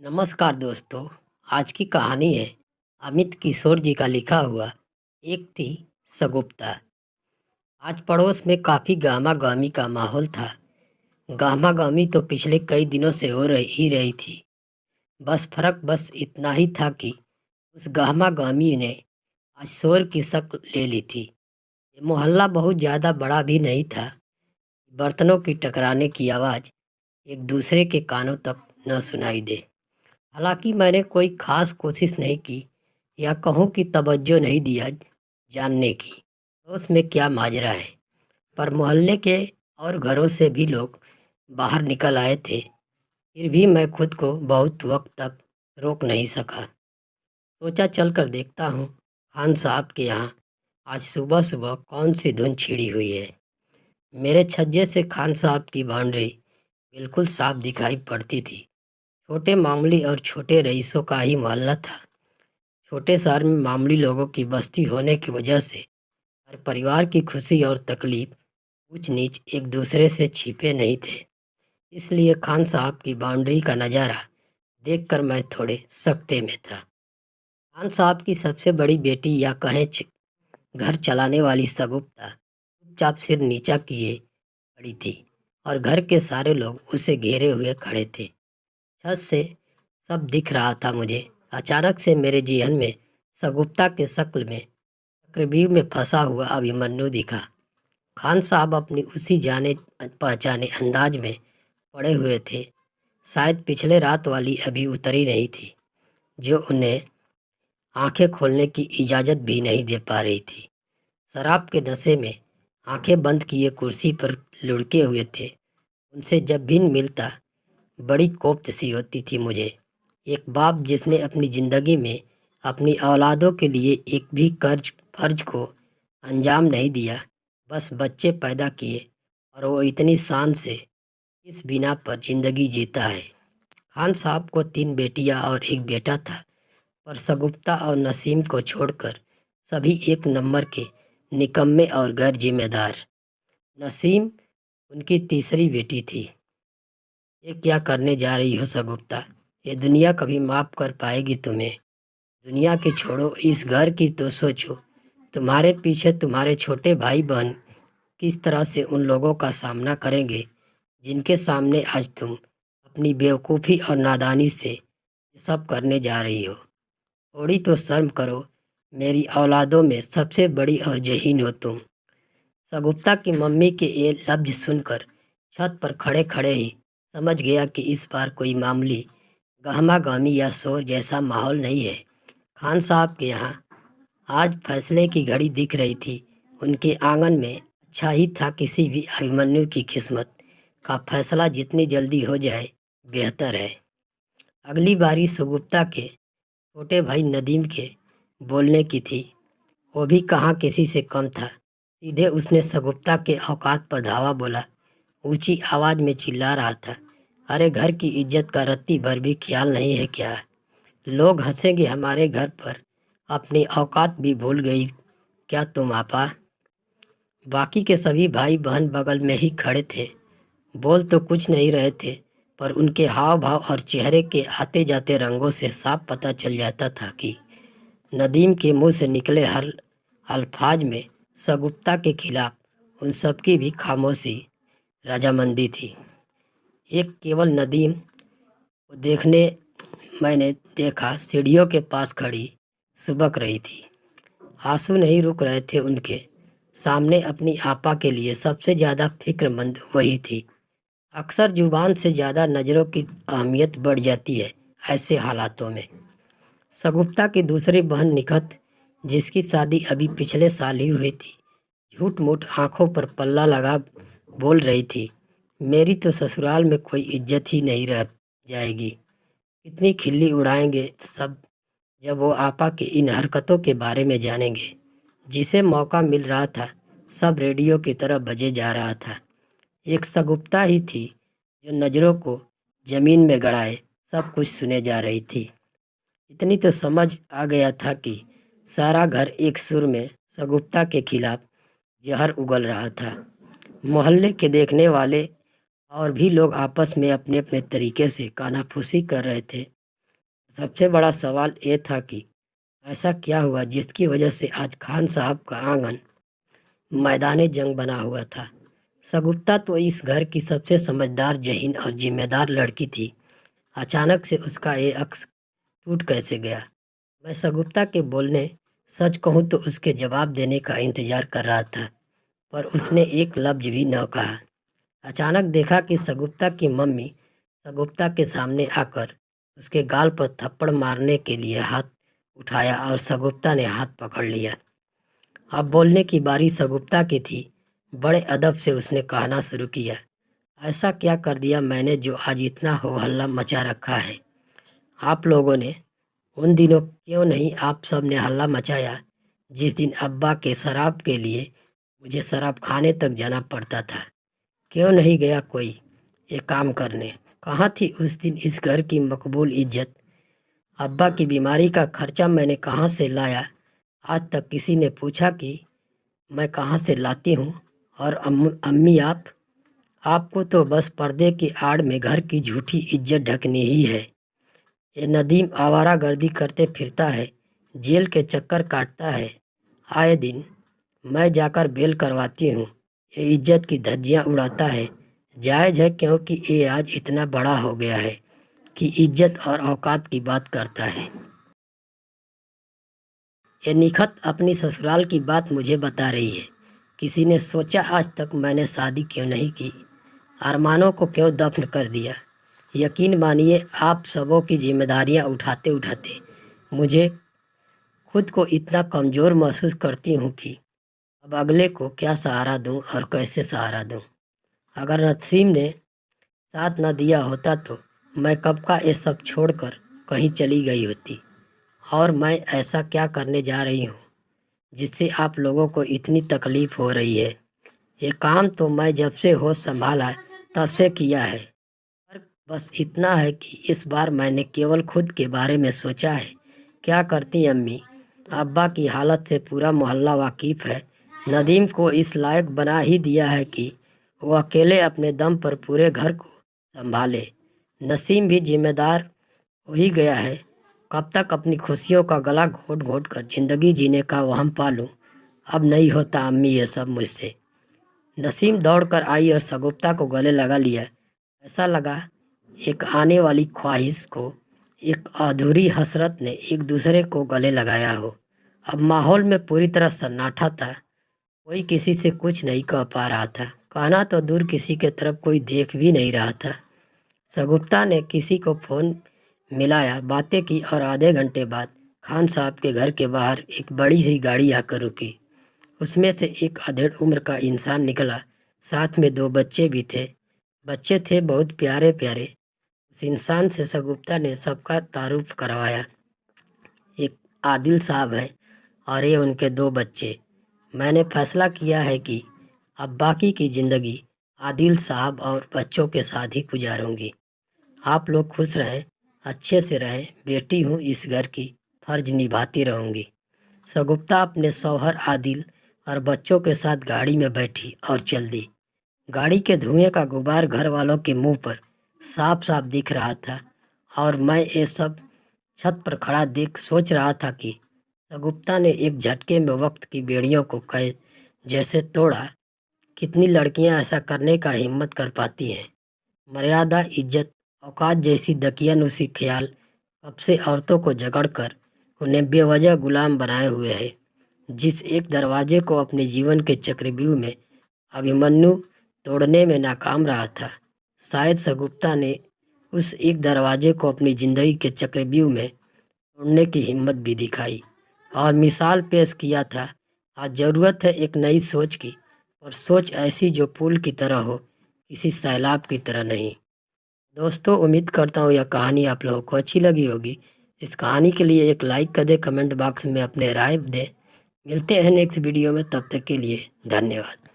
नमस्कार दोस्तों। आज की कहानी है अमित किशोर जी का लिखा हुआ एक थी सगुप्ता। आज पड़ोस में काफ़ी गहमा गहमी का माहौल था। गहमा गहमी तो पिछले कई दिनों से हो रही थी। बस इतना ही था कि उस गहमा गहमी ने आज शोर की शक्ल ले ली थी। ये मोहल्ला बहुत ज़्यादा बड़ा भी नहीं था। बर्तनों की टकराने की आवाज़ एक दूसरे के कानों तक न सुनाई दे। हालांकि मैंने कोई ख़ास कोशिश नहीं की या कहूँ कि तवज्जो नहीं दिया जानने की तो उसमें क्या माजरा है। पर मोहल्ले के और घरों से भी लोग बाहर निकल आए थे। फिर भी मैं खुद को बहुत वक्त तक रोक नहीं सका। सोचा चल कर देखता हूँ खान साहब के यहाँ आज सुबह सुबह कौन सी धुन छिड़ी हुई है। मेरे छज्जे से खान साहब की बाउंड्री बिल्कुल साफ दिखाई पड़ती थी। छोटे मामूली और छोटे रईसों का ही मोहल्ला था। छोटे शहर में मामूली लोगों की बस्ती होने की वजह से हर परिवार की खुशी और तकलीफ ऊंच नीच एक दूसरे से छिपे नहीं थे। इसलिए खान साहब की बाउंड्री का नज़ारा देखकर मैं थोड़े सकते में था। खान साहब की सबसे बड़ी बेटी या कहें घर चलाने वाली सगुप्ता चुपचाप सिर नीचा किए खड़ी थी और घर के सारे लोग उसे घेरे हुए खड़े थे। छत से सब दिख रहा था मुझे। अचानक से मेरे जेहन में सगुप्ता के शक्ल में चक्रव्यूह में फंसा हुआ अभिमन्यु दिखा। खान साहब अपनी उसी जाने पहचाने अंदाज में पड़े हुए थे। शायद पिछले रात वाली अभी उतरी नहीं थी जो उन्हें आंखें खोलने की इजाज़त भी नहीं दे पा रही थी। शराब के नशे में आंखें बंद किए कुर्सी पर लुढ़के हुए थे। उनसे जब भी मिलता बड़ी कोफ्त सी होती थी मुझे। एक बाप जिसने अपनी ज़िंदगी में अपनी औलादों के लिए एक भी फर्ज को अंजाम नहीं दिया, बस बच्चे पैदा किए और वो इतनी शान से इस बिना पर ज़िंदगी जीता है। खान साहब को 3 बेटियां और एक बेटा था, पर सगुप्ता और नसीम को छोड़कर सभी एक नंबर के निकम्मे और गैर जिम्मेदार। नसीम उनकी तीसरी बेटी थी। ये क्या करने जा रही हो सगुप्ता? ये दुनिया कभी माफ़ कर पाएगी तुम्हें? दुनिया की छोड़ो, इस घर की तो सोचो। तुम्हारे पीछे तुम्हारे छोटे भाई बहन किस तरह से उन लोगों का सामना करेंगे जिनके सामने आज तुम अपनी बेवकूफ़ी और नादानी से ये सब करने जा रही हो। थोड़ी तो शर्म करो। मेरी औलादों में सबसे बड़ी और जहीन हो तुम। सगुप्ता की मम्मी के ये लफ्ज़ सुनकर छत पर खड़े खड़े ही समझ गया कि इस बार कोई मामूली गहमा गहमी या शोर जैसा माहौल नहीं है। खान साहब के यहाँ आज फैसले की घड़ी दिख रही थी। उनके आंगन में अच्छा ही था। किसी भी अभिमन्यु की किस्मत का फैसला जितनी जल्दी हो जाए बेहतर है। अगली बारी सुगुप्ता के छोटे भाई नदीम के बोलने की थी। वो भी कहाँ किसी से कम था। सीधे उसने सगुप्ता के औकात पर धावा बोला। ऊंची आवाज़ में चिल्ला रहा था, अरे घर की इज्जत का रत्ती भर भी ख्याल नहीं है क्या? लोग हंसेंगे हमारे घर पर, अपनी औकात भी भूल गई क्या तुम आपा? बाकी के सभी भाई बहन बगल में ही खड़े थे। बोल तो कुछ नहीं रहे थे, पर उनके हाव भाव और चेहरे के आते जाते रंगों से साफ पता चल जाता था कि नदीम के मुंह से निकले हर अल्फाज में सगुप्ता के खिलाफ उन सबकी भी खामोशी रजामंदी थी। एक केवल नदीम को देखने मैंने देखा, सीढ़ियों के पास खड़ी सुबक रही थी। आंसू नहीं रुक रहे थे उनके सामने। अपनी आपा के लिए सबसे ज़्यादा फिक्रमंद वही थी। अक्सर जुबान से ज़्यादा नज़रों की अहमियत बढ़ जाती है ऐसे हालातों में। सगुप्ता की दूसरी बहन निखत, जिसकी शादी अभी पिछले साल ही हुई थी, झूठ मूठ आंखों पर पल्ला लगा बोल रही थी, मेरी तो ससुराल में कोई इज्जत ही नहीं रह जाएगी। कितनी खिल्ली उड़ाएंगे सब जब वो आपा की इन हरकतों के बारे में जानेंगे। जिसे मौका मिल रहा था सब रेडियो की तरफ बजे जा रहा था। एक सगुप्ता ही थी जो नज़रों को ज़मीन में गड़ाए सब कुछ सुने जा रही थी। इतनी तो समझ आ गया था कि सारा घर एक सुर में सगुप्ता के खिलाफ जहर उगल रहा था। मोहल्ले के देखने वाले और भी लोग आपस में अपने अपने तरीके से कानाफूसी कर रहे थे। सबसे बड़ा सवाल ये था कि ऐसा क्या हुआ जिसकी वजह से आज खान साहब का आंगन मैदान जंग बना हुआ था। सगुप्ता तो इस घर की सबसे समझदार, ज़हीन और जिम्मेदार लड़की थी। अचानक से उसका ये अक्स टूट कैसे गया? मैं सगुप्ता के बोलने, सच कहूँ तो उसके जवाब देने का इंतज़ार कर रहा था, पर उसने एक लफ्ज़ भी न कहा। अचानक देखा कि सगुप्ता की मम्मी सगुप्ता के सामने आकर उसके गाल पर थप्पड़ मारने के लिए हाथ उठाया और सगुप्ता ने हाथ पकड़ लिया। अब बोलने की बारी सगुप्ता की थी। बड़े अदब से उसने कहना शुरू किया, ऐसा क्या कर दिया मैंने जो आज इतना हो हल्ला मचा रखा है? आप लोगों ने उन दिनों क्यों नहीं आप सब ने हल्ला मचाया जिस दिन अब्बा के शराब के लिए मुझे शराब खाने तक जाना पड़ता था? क्यों नहीं गया कोई ये काम करने? कहाँ थी उस दिन इस घर की मकबूल इज्जत? अब्बा की बीमारी का खर्चा मैंने कहाँ से लाया? आज तक किसी ने पूछा कि मैं कहाँ से लाती हूँ? और अम्मी आपको तो बस पर्दे की आड़ में घर की झूठी इज्जत ढकनी ही है। ये नदीम आवारागर्दी करते फिरता है, जेल के चक्कर काटता है। आए दिन मैं जाकर बेल करवाती हूँ, ये इज्जत की धज्जियाँ उड़ाता है। जायज़ है क्योंकि ये आज इतना बड़ा हो गया है कि इज्जत और औकात की बात करता है। ये निखत अपनी ससुराल की बात मुझे बता रही है। किसी ने सोचा आज तक मैंने शादी क्यों नहीं की? अरमानों को क्यों दफन कर दिया? यकीन मानिए आप सबों की जिम्मेदारियां उठाते उठाते मुझे खुद को इतना कमज़ोर महसूस करती हूँ कि अब अगले को क्या सहारा दूँ और कैसे सहारा दूँ। अगर नसीम ने साथ न दिया होता तो मैं कब का ये सब छोड़कर कहीं चली गई होती। और मैं ऐसा क्या करने जा रही हूँ जिससे आप लोगों को इतनी तकलीफ़ हो रही है? ये काम तो मैं जब से होश संभाला तब से किया है, पर बस इतना है कि इस बार मैंने केवल खुद के बारे में सोचा है। क्या करती अम्मी? अब्बा की हालत से पूरा मोहल्ला वाकिफ़ है। नदीम को इस लायक बना ही दिया है कि वो अकेले अपने दम पर पूरे घर को संभाले। नसीम भी जिम्मेदार हो ही गया है। कब तक अपनी खुशियों का गला घोट घोट कर ज़िंदगी जीने का वहम पालूं? अब नहीं होता अम्मी ये सब मुझसे। नसीम दौड़कर आई और सगुप्ता को गले लगा लिया। ऐसा लगा एक आने वाली ख्वाहिश को, एक अधूरी हसरत ने एक दूसरे को गले लगाया हो। अब माहौल में पूरी तरह सन्नाटा था। कोई किसी से कुछ नहीं कह पा रहा था, कहना तो दूर किसी के तरफ कोई देख भी नहीं रहा था। सगुप्ता ने किसी को फ़ोन मिलाया, बातें की और आधे घंटे बाद खान साहब के घर के बाहर एक बड़ी सी गाड़ी आकर रुकी। उसमें से एक अधेड़ उम्र का इंसान निकला, साथ में दो बच्चे भी थे। बच्चे थे बहुत प्यारे प्यारे। उस इंसान से सगुप्ता ने सबका तारुफ करवाया। एक आदिल साहब हैं और ये उनके दो बच्चे। मैंने फैसला किया है कि अब बाकी की ज़िंदगी आदिल साहब और बच्चों के साथ ही गुजारूंगी। आप लोग खुश रहें, अच्छे से रहें। बेटी हूँ इस घर की, फ़र्ज निभाती रहूँगी। सगुप्ता अपने शौहर आदिल और बच्चों के साथ गाड़ी में बैठी और चल दी। गाड़ी के धुएं का गुबार घर वालों के मुंह पर साफ साफ दिख रहा था और मैं ये सब छत पर खड़ा देख सोच रहा था कि सगुप्ता ने एक झटके में वक्त की बेड़ियों को कै जैसे तोड़ा। कितनी लड़कियां ऐसा करने का हिम्मत कर पाती हैं? मर्यादा, इज्जत, औकात जैसी दकियानूसी ख्याल कब से औरतों को जकड़कर उन्हें बेवजह गुलाम बनाए हुए है। जिस एक दरवाजे को अपने जीवन के चक्रव्यूह में अभिमन्यु तोड़ने में नाकाम रहा था, शायद सगुप्ता ने उस एक दरवाजे को अपनी ज़िंदगी के चक्रव्यूह में तोड़ने की हिम्मत भी दिखाई और मिसाल पेश किया था। आज ज़रूरत है एक नई सोच की, और सोच ऐसी जो पुल की तरह हो, किसी सैलाब की तरह नहीं। दोस्तों, उम्मीद करता हूँ यह कहानी आप लोगों को अच्छी लगी होगी। इस कहानी के लिए एक लाइक कर दें, कमेंट बॉक्स में अपने राय दें। मिलते हैं नेक्स्ट वीडियो में, तब तक के लिए धन्यवाद।